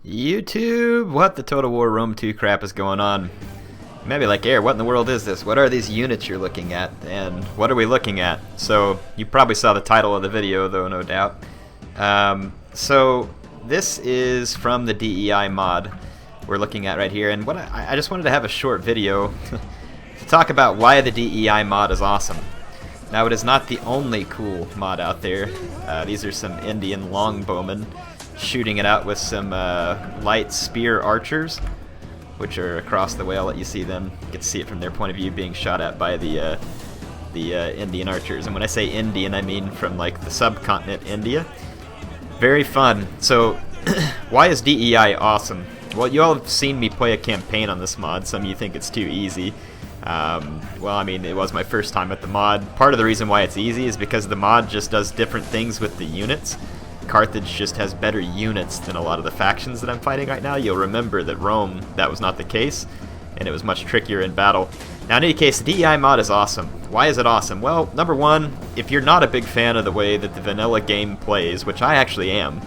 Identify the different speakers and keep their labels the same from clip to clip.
Speaker 1: YouTube, what the Total War Rome 2 crap is going on? Maybe like, Air, what in the world is this? What are these units you're looking at? And what are we looking at? So, you probably saw the title of the video, though, no doubt. So, this is from the DEI mod we're looking at right here. And what I just wanted to have a short video to talk about why the DEI mod is awesome. Now, it is not the only cool mod out there. These are some Indian longbowmen shooting it out with some light spear archers, which are across the way. I'll let you see them. You get to see it from their point of view being shot at by the Indian archers. And when I say Indian, I mean from like the subcontinent India. Very fun. So, why is DEI awesome? Well, you all have seen me play a campaign on this mod. Some of you think it's too easy. Well, I mean, it was my first time at the mod. Part of the reason why it's easy is because the mod just does different things with the units. Carthage just has better units than a lot of the factions that I'm fighting right now. You'll remember that Rome, that was not the case, and it was much trickier in battle. Now, in any case, the DEI mod is awesome. Why is it awesome? Well, number one, if you're not a big fan of the way that the vanilla game plays, which I actually am,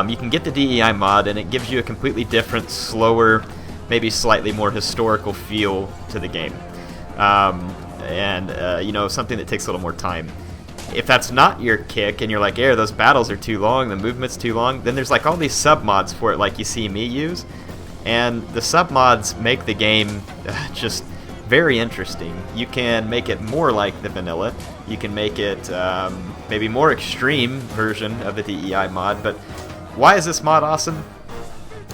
Speaker 1: you can get the DEI mod, and it gives you a completely different, slower, maybe slightly more historical feel to the game. You know, something that takes a little more time. If that's not your kick and you're like, Air, those battles are too long, the movement's too long, then there's like all these sub-mods for it like you see me use. And the sub-mods make the game just very interesting. You can make it more like the vanilla. You can make it maybe more extreme version of the DEI mod. But why is this mod awesome?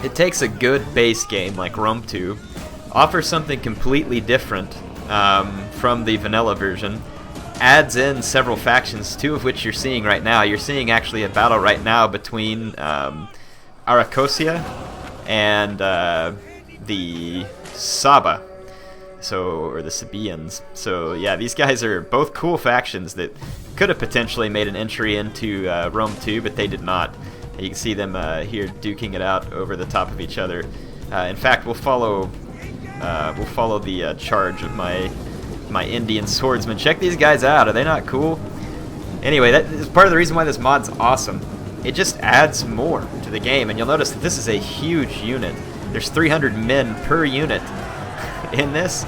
Speaker 1: It takes a good base game like Rome 2, offers something completely different from the vanilla version, adds in several factions, two of which you're seeing right now. You're seeing actually a battle right now between Aracosia and the Saba, or the Sabaeans. So yeah, these guys are both cool factions that could have potentially made an entry into Rome 2, but they did not. You can see them here duking it out over the top of each other. In fact, we'll follow the charge of my Indian swordsmen. Check these guys out. Are they not cool? Anyway, that is part of the reason why this mod's awesome. It just adds more to the game, and you'll notice that this is a huge unit. There's 300 men per unit in this,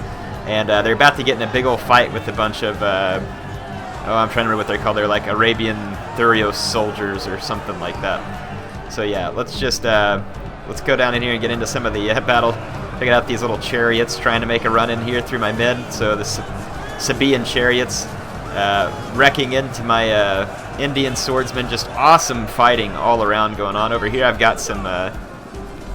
Speaker 1: and they're about to get in a big old fight with a bunch of I'm trying to remember what they're called. They're like Arabian Thureos soldiers or something like that. So yeah, let's just let's go down in here and get into some of the battle. Check out these little chariots trying to make a run in here through my men. So the Sabaean chariots wrecking into my Indian swordsmen. Just awesome fighting all around going on. Over here I've got some, I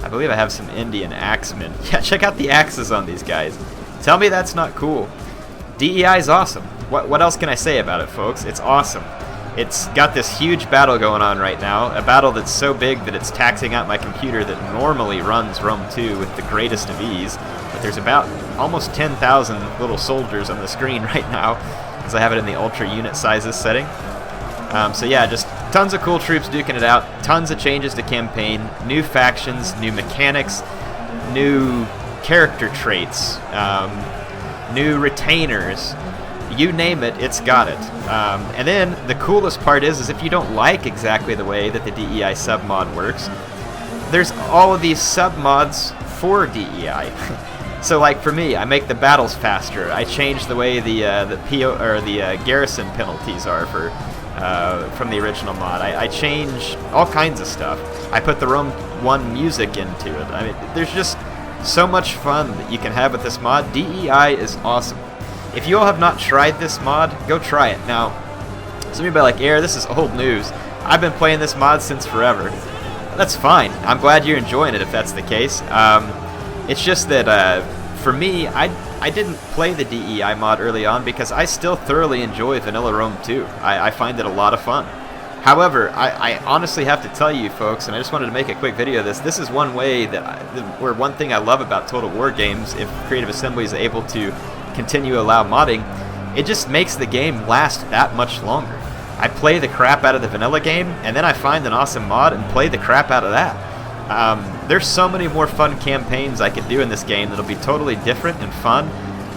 Speaker 1: believe I have some Indian axemen. Yeah, check out the axes on these guys. Tell me that's not cool. DEI is awesome. What else can I say about it, folks? It's awesome. It's got this huge battle going on right now, a battle that's so big that it's taxing out my computer that normally runs Rome 2 with the greatest of ease, but there's about almost 10,000 little soldiers on the screen right now, because I have it in the ultra unit sizes setting. So yeah, just tons of cool troops duking it out, tons of changes to campaign, new factions, new mechanics, new character traits, new retainers. You name it, it's got it. And then the coolest part is if you don't like exactly the way that the DEI submod works, there's all of these submods for DEI. So like for me, I make the battles faster. I change the way the garrison penalties are from the original mod. I change all kinds of stuff. I put the Rome 1 music into it. I mean, there's just so much fun that you can have with this mod. DEI is awesome. If you all have not tried this mod, go try it. Now, some of you are like, Air, this is old news. I've been playing this mod since forever. That's fine. I'm glad you're enjoying it if that's the case. It's just that for me, I didn't play the DEI mod early on because I still thoroughly enjoy Vanilla Rome 2. I find it a lot of fun. However, I honestly have to tell you folks, and I just wanted to make a quick video of this, this is one way where one thing I love about Total War games, if Creative Assembly is able to continue to allow modding, it just makes the game last that much longer. I play the crap out of the vanilla game, and then I find an awesome mod and play the crap out of that. There's so many more fun campaigns I could do in this game that'll be totally different and fun.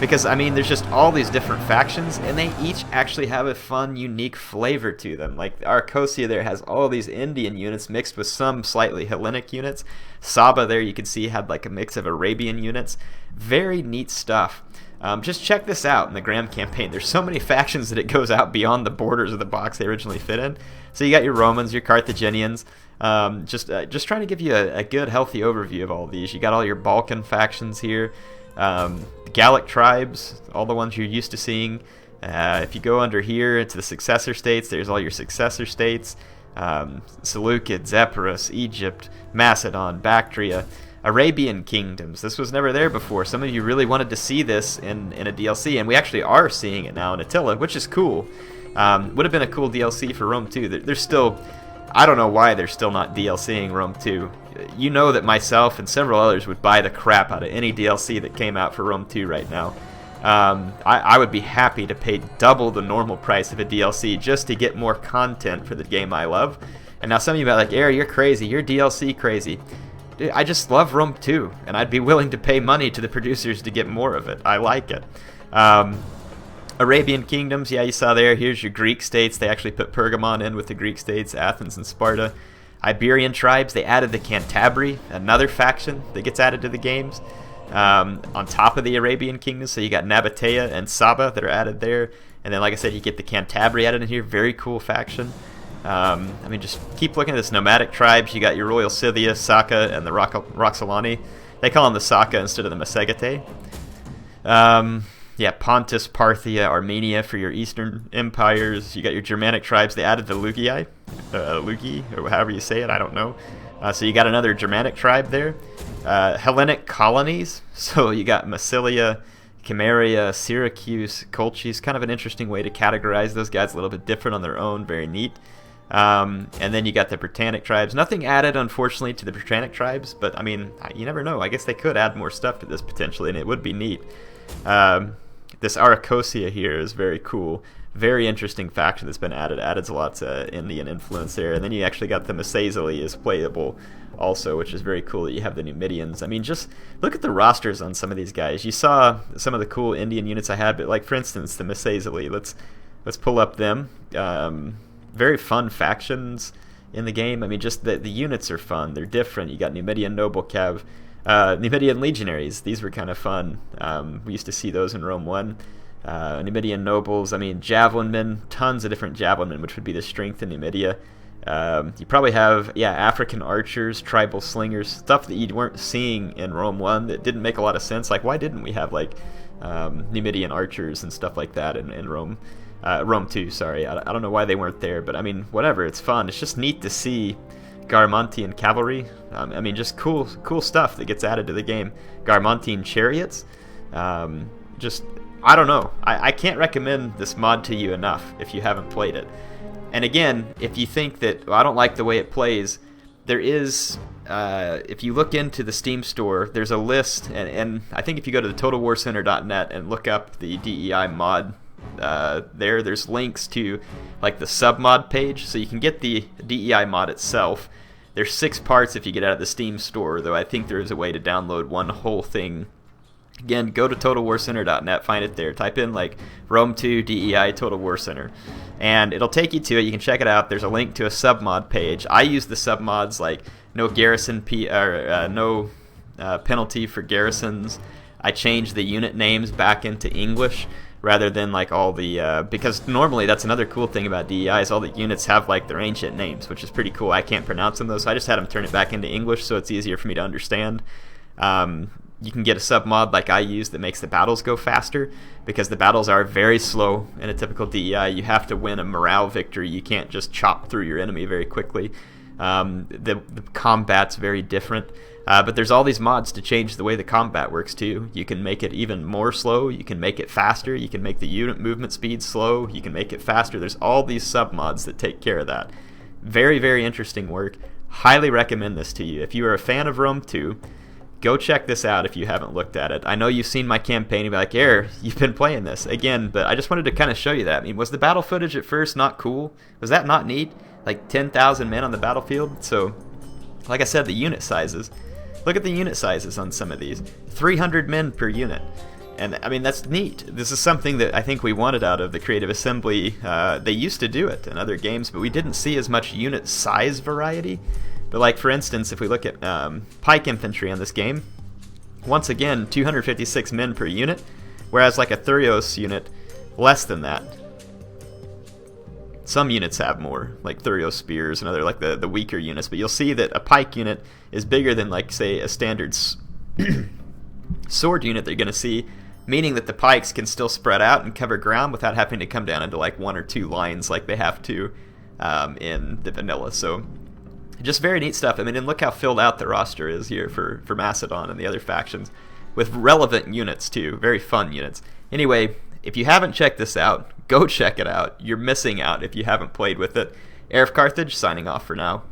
Speaker 1: Because, I mean, there's just all these different factions, and they each actually have a fun, unique flavor to them. Like, Arcosia there has all these Indian units mixed with some slightly Hellenic units. Saba there, you can see, had like a mix of Arabian units. Very neat stuff. Just check this out in the Graham campaign. There's so many factions that it goes out beyond the borders of the box they originally fit in. So you got your Romans, your Carthaginians. Just trying to give you a good, healthy overview of all of these. You got all your Balkan factions here. Gallic tribes, all the ones you're used to seeing. If you go under here into the successor states, there's all your successor states. Seleucids, Epirus, Egypt, Macedon, Bactria, Arabian kingdoms. This was never there before. Some of you really wanted to see this in a DLC, and we actually are seeing it now in Attila, which is cool. Would have been a cool DLC for Rome 2. There's still... I don't know why they're still not DLCing Rome 2. You know that myself and several others would buy the crap out of any DLC that came out for Rome 2 right now. I would be happy to pay double the normal price of a DLC just to get more content for the game I love. And now some of you might be like, Air, you're crazy. You're DLC crazy. Dude, I just love Rome 2, and I'd be willing to pay money to the producers to get more of it. I like it. Arabian kingdoms, yeah, you saw there. Here's your Greek states. They actually put Pergamon in with the Greek states, Athens and Sparta. Iberian tribes, they added the Cantabri, another faction that gets added to the games, on top of the Arabian kingdoms. So you got Nabatea and Saba that are added there. And then, like I said, you get the Cantabri added in here. Very cool faction. I mean, just keep looking at this. Nomadic tribes, you got your Royal Scythia, Saka, and the Roxolani. They call them the Saka instead of the Massagetei. Yeah, Pontus, Parthia, Armenia for your Eastern empires. You got your Germanic tribes. They added the Lugii, or however you say it, I don't know. So you got another Germanic tribe there. Hellenic Colonies. So you got Massilia, Chimeria, Syracuse, Colchis. Kind of an interesting way to categorize those guys. A little bit different on their own. Very neat. And then you got the Britannic tribes. Nothing added, unfortunately, to the Britannic tribes. But, I mean, you never know. I guess they could add more stuff to this potentially, and it would be neat. This Aracosia here is very cool. Very interesting faction that's been added. Added lots of Indian influence there. And then you actually got the Massaesili is playable also, which is very cool that you have the Numidians. I mean, just look at the rosters on some of these guys. You saw some of the cool Indian units I had, but like, for instance, the Massaesili. Let's pull up them. Very fun factions in the game. I mean, just the units are fun. They're different. You got Numidian Noble Cav. Numidian Legionaries, these were kind of fun. We used to see those in Rome 1. Numidian Nobles, I mean, Javelin Men, tons of different Javelin Men, which would be the strength in Numidia. You probably have, African Archers, Tribal Slingers, stuff that you weren't seeing in Rome 1 that didn't make a lot of sense. Like, why didn't we have, like, Numidian Archers and stuff like that in Rome? Rome 2, sorry. I don't know why they weren't there, but, I mean, whatever, it's fun. It's just neat to see Garmontian cavalry. I mean, just cool stuff that gets added to the game. Garmontian chariots. I don't know. I can't recommend this mod to you enough if you haven't played it. And again, if you think that, well, I don't like the way it plays, there is, if you look into the Steam store, there's a list, and I think if you go to the TotalWarCenter.net and look up the DEI mod, there's links to like the submod page, so you can get the DEI mod itself. There's 6 parts if you get out of the Steam store, though I think there is a way to download one whole thing. Again, go to TotalWarCenter.net, find it there. Type in like Rome 2 DEI Total War Center, and it'll take you to it. You can check it out. There's a link to a submod page. I use the submods like no garrison no penalty for garrisons. I changed the unit names back into English rather than like all the because normally that's another cool thing about DEI is all the units have like their ancient names, which is pretty cool. I can't pronounce them though, so I just had them turn it back into English so it's easier for me to understand. You can get a submod like I use that makes the battles go faster, because the battles are very slow in a typical DEI. You have to win a morale victory. You can't just chop through your enemy very quickly. The combat's very different. But there's all these mods to change the way the combat works too. You can make it even more slow. You can make it faster. You can make the unit movement speed slow. You can make it faster. There's all these submods that take care of that. Very, very interesting work. Highly recommend this to you. If you are a fan of Rome 2, go check this out if you haven't looked at it. I know you've seen my campaign and be like, Air, you've been playing this. Again, but I just wanted to kind of show you that. I mean, was the battle footage at first not cool? Was that not neat? Like 10,000 men on the battlefield? So, like I said, the unit sizes. Look at the unit sizes on some of these. 300 men per unit. And I mean, that's neat. This is something that I think we wanted out of the Creative Assembly. They used to do it in other games, but we didn't see as much unit size variety. But like, for instance, if we look at pike infantry on this game, once again, 256 men per unit, whereas like a Thurios unit, less than that. Some units have more, like Thurios spears and other like the weaker units, but you'll see that a pike unit is bigger than like, say, a standard sword unit that you're going to see, meaning that the pikes can still spread out and cover ground without having to come down into like 1 or 2 lines like they have to in the vanilla. So just very neat stuff. I mean, and look how filled out the roster is here for Macedon and the other factions, with relevant units too. Very fun units. Anyway, if you haven't checked this out, go check it out. You're missing out if you haven't played with it. HeirofCarthage signing off for now.